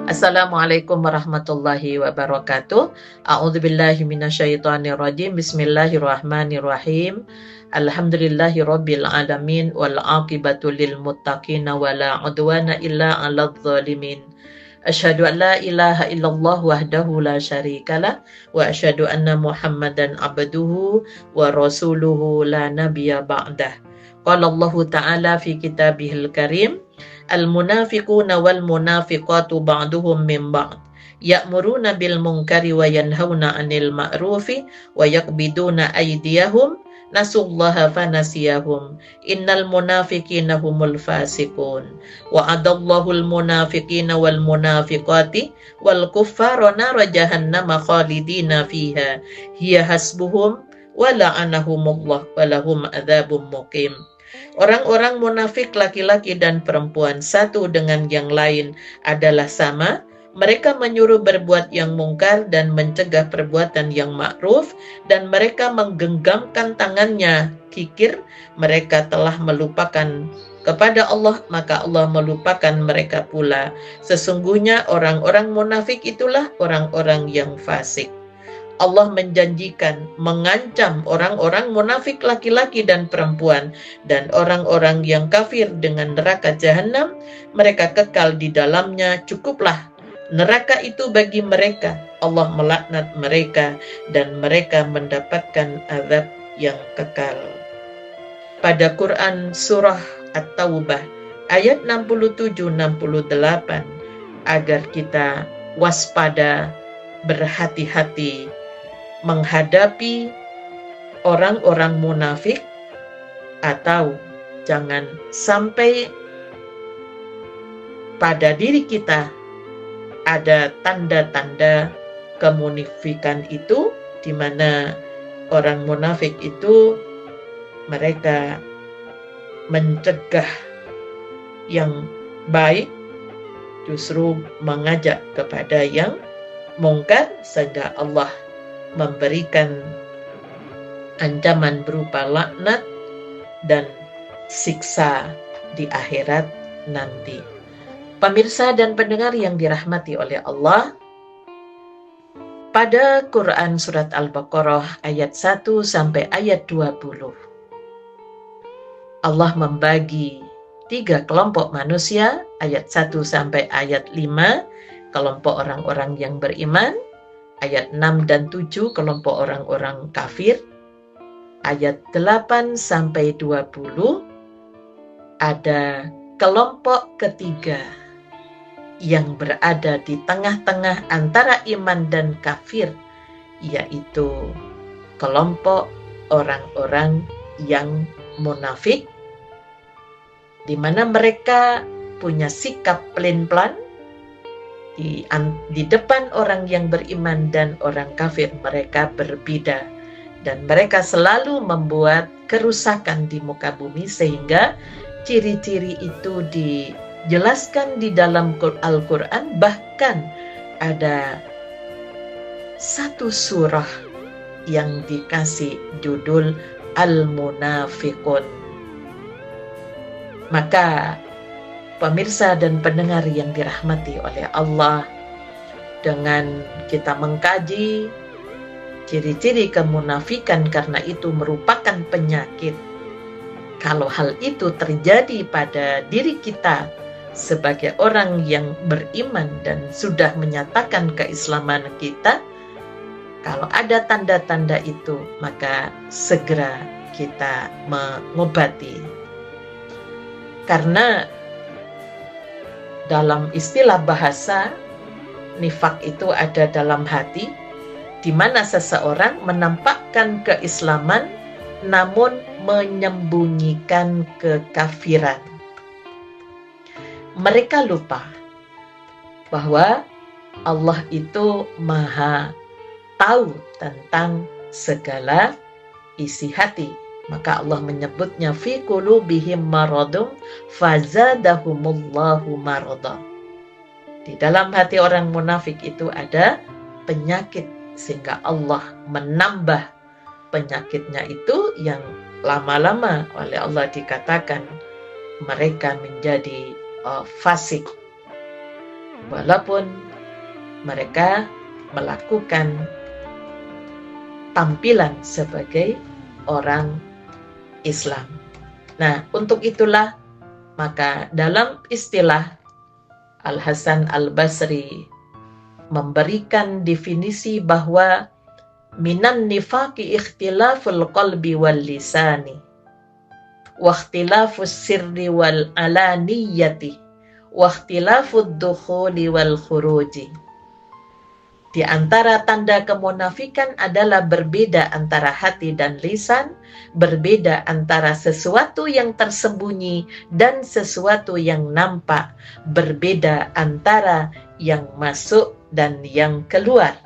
Assalamualaikum warahmatullahi wabarakatuh. A'udzubillahi minasyaitonirrajim. Bismillahirrahmanirrahim. Alhamdulillahirabbil alamin wal aqibatu lil muttaqin wala udwana illa 'alal zalimin. Asyhadu an la ilaha illallah wahdahu la syarikalah wa asyhadu anna Muhammadan abduhu wa rasuluhu la nabiyya ba'dah. Qala Allah Ta'ala fi kitabihil karim, al-munafiquna wal munafiqatu ba'duhum min ba'd ya'muruna bil munkari wa yanhauna 'anil ma'rufi wa yaqbiduna aydiyahum nasullaha fanasiyahum innal munafiqina humul fasiqun wa adallahu al munafiqina wal munafiqati wal kuffara nar jahannama khalidina fiha hiya hasbuhum wa la'anahumullah wa lahum adzabun muqim. Orang-orang munafik laki-laki dan perempuan satu dengan yang lain adalah sama. Mereka menyuruh berbuat yang mungkar dan mencegah perbuatan yang ma'ruf, dan mereka menggenggamkan tangannya kikir. Mereka telah melupakan kepada Allah, maka Allah melupakan mereka pula. Sesungguhnya orang-orang munafik itulah orang-orang yang fasik. Allah menjanjikan, mengancam orang-orang munafik laki-laki dan perempuan dan orang-orang yang kafir dengan neraka jahanam. Mereka kekal di dalamnya, cukuplah neraka itu bagi mereka. Allah melaknat mereka dan mereka mendapatkan azab yang kekal. Pada Quran surah At-Taubah ayat 67-68 agar kita waspada, berhati-hati menghadapi orang-orang munafik, atau jangan sampai pada diri kita ada tanda-tanda kemunafikan itu, di mana orang munafik itu mereka mencegah yang baik, justru mengajak kepada yang mungkar, sehingga Allah memberikan ancaman berupa laknat dan siksa di akhirat nanti. Pemirsa dan pendengar yang dirahmati oleh Allah, pada Quran surat Al-Baqarah ayat 1 sampai ayat 20, Allah membagi 3 kelompok manusia, ayat 1 sampai ayat 5, kelompok orang-orang yang beriman, ayat 6 dan 7 kelompok orang-orang kafir, ayat 8 sampai 20 ada kelompok ketiga yang berada di tengah-tengah antara iman dan kafir, yaitu kelompok orang-orang yang munafik, di mana mereka punya sikap pelin-pelan di depan orang yang beriman dan orang kafir. Mereka berbeda dan mereka selalu membuat kerusakan di muka bumi, sehingga ciri-ciri itu dijelaskan di dalam Al-Quran. Bahkan ada satu surah yang dikasih judul Al-Munafiqun. Maka pemirsa dan pendengar yang dirahmati oleh Allah, dengan kita mengkaji ciri-ciri kemunafikan, karena itu merupakan penyakit. Kalau hal itu terjadi pada diri kita sebagai orang yang beriman dan sudah menyatakan keislaman kita, kalau ada tanda-tanda itu, maka segera kita mengobati. Karena dalam istilah bahasa, nifak itu ada dalam hati, di mana seseorang menampakkan keislaman namun menyembunyikan kekafiran. Mereka lupa bahwa Allah itu Maha tahu tentang segala isi hati. Maka Allah menyebutnya fi qulubihim maradun fazadahumullahu marada. Di dalam hati orang munafik itu ada penyakit, sehingga Allah menambah penyakitnya itu, yang lama-lama oleh Allah dikatakan mereka menjadi fasik. walaupun mereka melakukan tampilan sebagai orang Islam. Nah, untuk itulah maka dalam istilah Al-Hasan Al-Basri memberikan definisi bahwa minan nifaqi ikhtilaful qalbi wal lisani wa ikhtilafus sirri wal alaniyati wa ikhtilafud dukhuli wal khuruji. Di antara tanda kemunafikan adalah berbeda antara hati dan lisan, berbeda antara sesuatu yang tersembunyi dan sesuatu yang nampak, berbeda antara yang masuk dan yang keluar.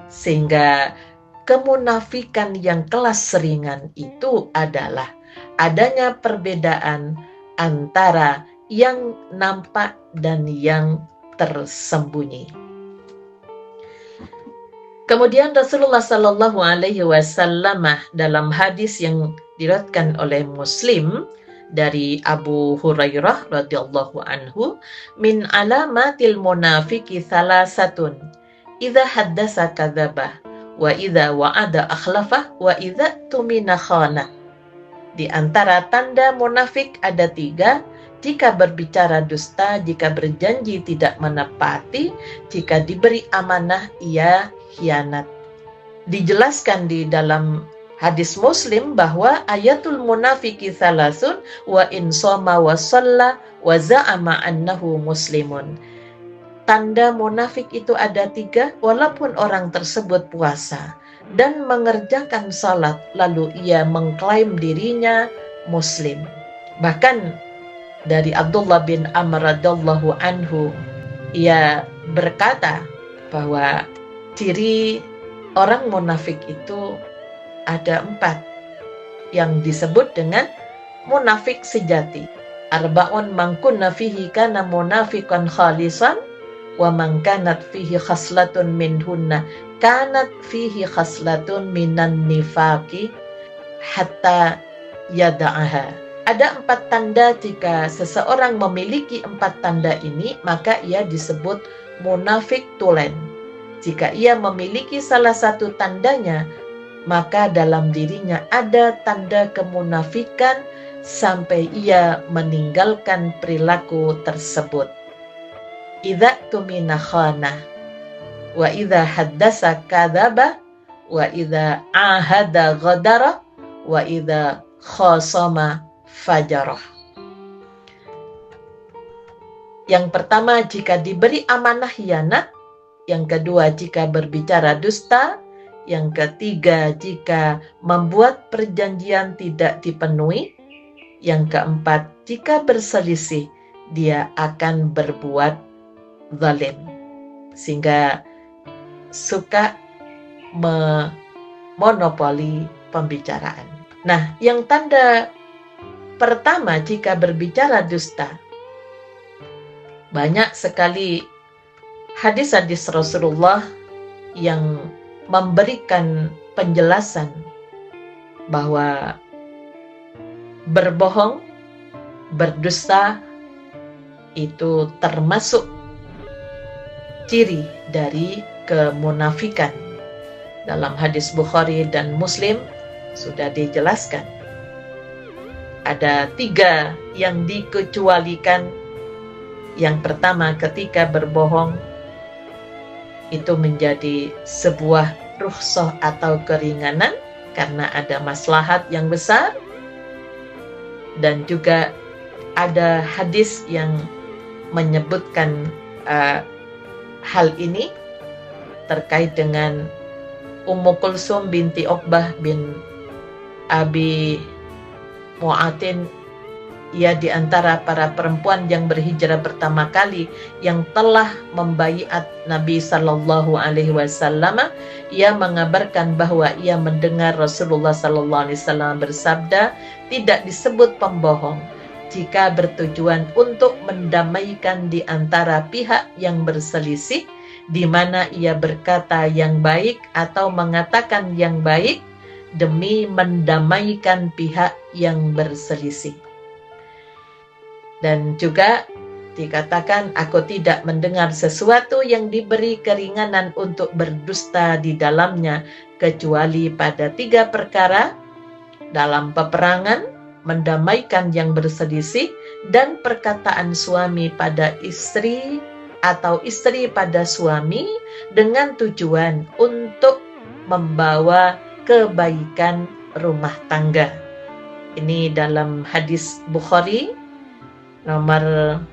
Sehingga kemunafikan yang kelas ringan itu adalah adanya perbedaan antara yang nampak dan yang tersembunyi. Kemudian Rasulullah Sallallahu Alaihi Wasallam dalam hadis yang diriwayatkan oleh Muslim dari Abu Hurairah radhiyallahu anhu, min alamatil munafiqi thalathatun, idza haddasa kadzaba, wa idza wa'ada akhlafa, wa idza tumina khana. Di antara tanda munafik ada 3. Jika berbicara dusta, jika berjanji tidak menepati, jika diberi amanah ia khianat. Dijelaskan di dalam hadis Muslim bahwa ayatul munafiki thalathun wa in shoma wa shalla wa za'ama annahu muslimun. Tanda munafik itu ada 3, walaupun orang tersebut puasa dan mengerjakan salat, lalu ia mengklaim dirinya muslim. Bahkan dari Abdullah bin Amr radhiyallahu anhu, ia berkata bahwa ciri orang munafik itu ada 4 yang disebut dengan munafik sejati. Arba'un man kunna fihi kana munafiqan khalisan wa man kanat fihi khaslatun minhunna kanat fihi khaslatun minan nifaqi hatta yada'aha. Ada 4 tanda, jika seseorang memiliki 4 tanda ini, maka ia disebut munafik tulen. Jika ia memiliki salah satu tandanya, maka dalam dirinya ada tanda kemunafikan sampai ia meninggalkan perilaku tersebut. Idza tumina khana, wa idza haddasa kadzaba, wa idza ahada ghadara, wa idza khasama fajarah. Yang pertama, jika diberi amanah khianat. Yang kedua, jika berbicara dusta. Yang ketiga, jika membuat perjanjian tidak dipenuhi. Yang keempat, jika berselisih, dia akan berbuat zalim. Sehingga suka memonopoli pembicaraan. Nah, yang tanda pertama, jika berbicara dusta, banyak sekali hadis-hadis Rasulullah yang memberikan penjelasan bahwa berbohong, berdusta itu termasuk ciri dari kemunafikan. Dalam hadis Bukhari dan Muslim sudah dijelaskan. Ada 3 yang dikecualikan. Yang pertama, ketika berbohong itu menjadi sebuah rukhsah atau keringanan karena ada maslahat yang besar. Dan juga ada hadis yang menyebutkan hal ini terkait dengan Ummu Kulsum binti Uqbah bin Abi Mu'atin. Ia di antara para perempuan yang berhijrah pertama kali yang telah membaiat Nabi Sallallahu Alaihi Wasallam. Ia mengabarkan bahwa ia mendengar Rasulullah Sallallahu Alaihi Wasallam bersabda, tidak disebut pembohong jika bertujuan untuk mendamaikan di antara pihak yang berselisih, di mana ia berkata yang baik atau mengatakan yang baik demi mendamaikan pihak yang berselisih. Dan juga dikatakan, aku tidak mendengar sesuatu yang diberi keringanan untuk berdusta di dalamnya kecuali pada 3 perkara: dalam peperangan, mendamaikan yang berselisih, dan perkataan suami pada istri atau istri pada suami dengan tujuan untuk membawa kebaikan rumah tangga. Ini dalam hadis Bukhari nomor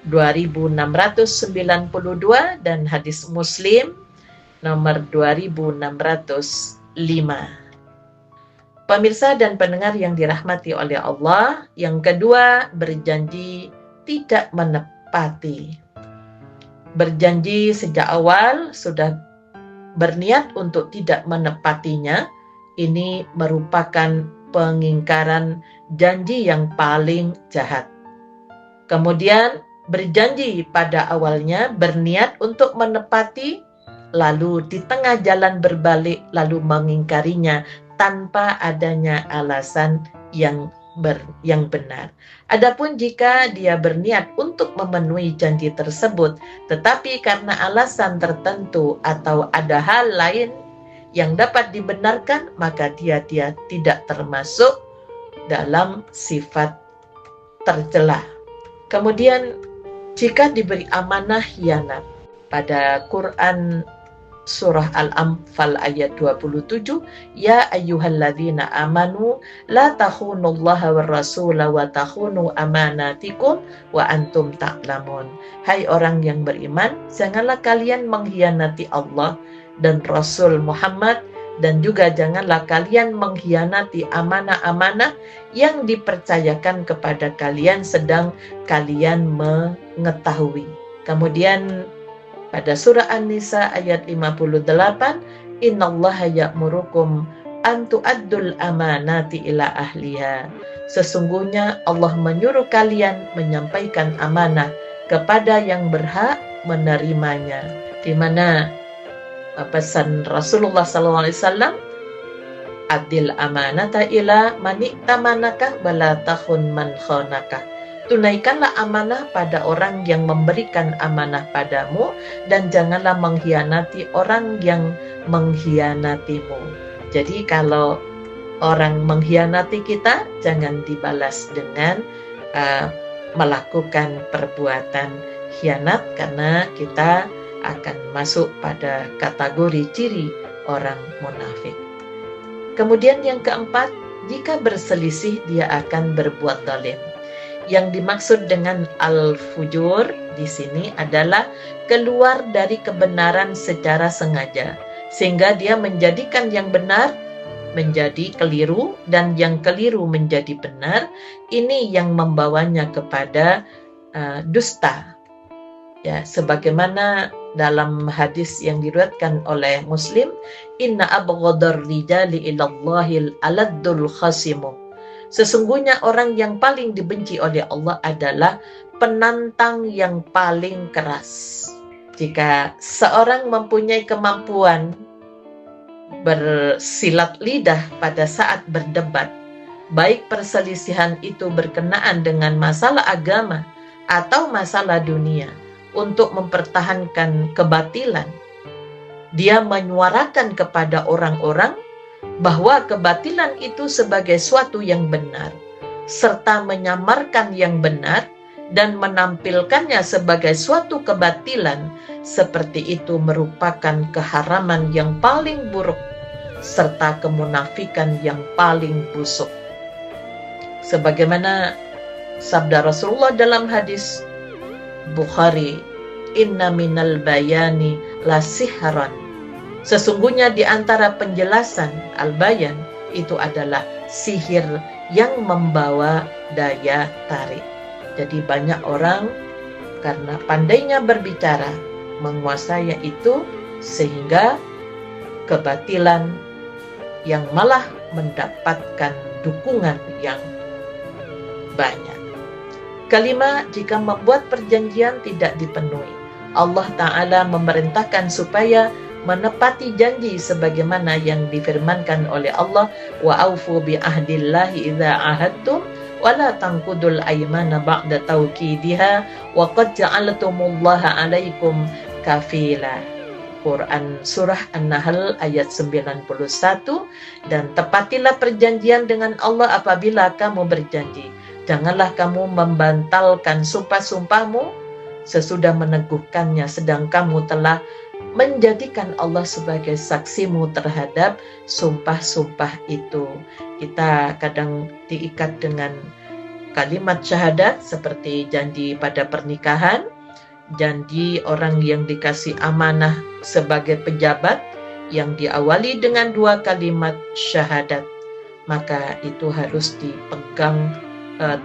2692 dan hadis Muslim nomor 2605. Pemirsa dan pendengar yang dirahmati oleh Allah, yang kedua, berjanji tidak menepati. Berjanji sejak awal sudah berniat untuk tidak menepatinya, ini merupakan pengingkaran janji yang paling jahat. Kemudian berjanji pada awalnya, berniat untuk menepati, lalu di tengah jalan berbalik, lalu mengingkarinya tanpa adanya alasan yang benar. Adapun jika dia berniat untuk memenuhi janji tersebut, tetapi karena alasan tertentu atau ada hal lain yang dapat dibenarkan, maka dia tidak termasuk dalam sifat tercela. Kemudian jika diberi amanah khianat, pada Quran Surah Al-Anfal ayat 27, ya ayyuhalladzina amanu la takhunullaha war rasula wa takhunu amanatikum wa antum ta'lamun. Hai orang yang beriman, janganlah kalian mengkhianati Allah dan Rasul Muhammad, dan juga janganlah kalian mengkhianati amanah-amanah yang dipercayakan kepada kalian sedang kalian mengetahui. Kemudian pada surah An-Nisa ayat 58, innallaha ya'murukum an tu'addul amanati ila ahliha. Sesungguhnya Allah menyuruh kalian menyampaikan amanah kepada yang berhak menerimanya. Di mana pesan Rasulullah SAW, adil amanata ila maniktamanakah bala takhun man khonakah. Tunaikanlah amanah pada orang yang memberikan amanah padamu, dan janganlah mengkhianati orang yang mengkhianatimu. Jadi kalau orang mengkhianati kita, jangan dibalas dengan melakukan perbuatan khianat, karena kita akan masuk pada kategori ciri orang munafik. Kemudian yang keempat, jika berselisih dia akan berbuat zalim. Yang dimaksud dengan al-fujur di sini adalah keluar dari kebenaran secara sengaja, sehingga dia menjadikan yang benar menjadi keliru dan yang keliru menjadi benar. Ini yang membawanya kepada dusta. Ya, sebagaimana dalam hadis yang diriwayatkan oleh Muslim, inna abghadar rijali ilallahil aladdul khasimu. Sesungguhnya orang yang paling dibenci oleh Allah adalah penantang yang paling keras. Jika seorang mempunyai kemampuan bersilat lidah pada saat berdebat, baik perselisihan itu berkenaan dengan masalah agama atau masalah dunia, untuk mempertahankan kebatilan, dia menyuarakan kepada orang-orang bahwa kebatilan itu sebagai suatu yang benar, serta menyamarkan yang benar dan menampilkannya sebagai suatu kebatilan, seperti itu merupakan keharaman yang paling buruk serta kemunafikan yang paling busuk. Sebagaimana sabda Rasulullah dalam hadis Bukhari, inna minal bayani la sihran. Sesungguhnya di antara penjelasan al-bayan itu adalah sihir yang membawa daya tarik. Jadi banyak orang karena pandainya berbicara, menguasai itu, sehingga kebatilan yang malah mendapatkan dukungan yang banyak. Kelima, jika membuat perjanjian tidak dipenuhi, Allah Ta'ala memerintahkan supaya menepati janji sebagaimana yang difirmankan oleh Allah, wa aufu bi ahdillahi idza ahadtum wala tanqudul aymana ba'da tawkidiha wa qad ja'altumullaha 'alaikum kafila. Quran Surah An-Nahl ayat 91. Dan tepatilah perjanjian dengan Allah apabila kamu berjanji. Janganlah kamu membantalkan sumpah-sumpahmu sesudah meneguhkannya, sedang kamu telah menjadikan Allah sebagai saksimu terhadap sumpah-sumpah itu. Kita kadang diikat dengan kalimat syahadat seperti janji pada pernikahan, janji orang yang dikasih amanah sebagai pejabat yang diawali dengan 2 kalimat syahadat. Maka itu harus dipegang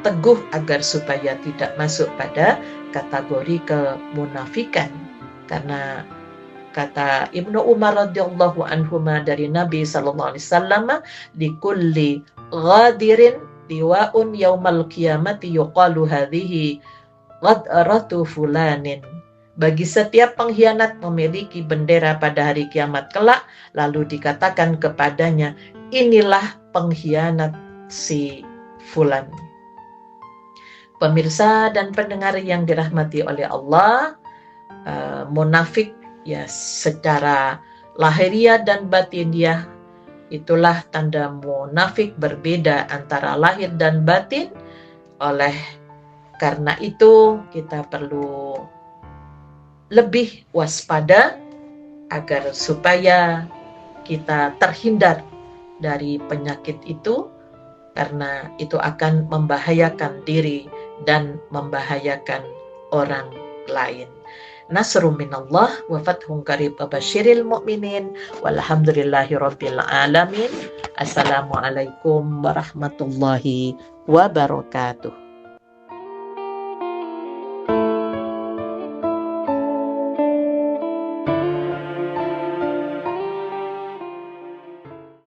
teguh agar supaya tidak masuk pada kategori kemunafikan. Karena kata Ibnu Umar radhiyallahu anhuma dari Nabi sallallahu alaihi wasallam, likulli ghadirin liwa'un yaumal qiyamati yuqalu hadhihi ghadratu fulanin. Bagi setiap pengkhianat memiliki bendera pada hari kiamat kelak, lalu dikatakan kepadanya, inilah pengkhianat si fulan. Pemirsa dan pendengar yang dirahmati oleh Allah, munafik ya secara lahiriah dan batiniah, itulah tanda munafik, berbeda antara lahir dan batin. Oleh karena itu kita perlu lebih waspada agar supaya kita terhindar dari penyakit itu, karena itu akan membahayakan diri dan membahayakan orang lain. Nasrum minallah wa fathun qarib wa basyiril mu'minin walhamdulillahi rabbil alamin. Assalamualaikum warahmatullahi wabarakatuh.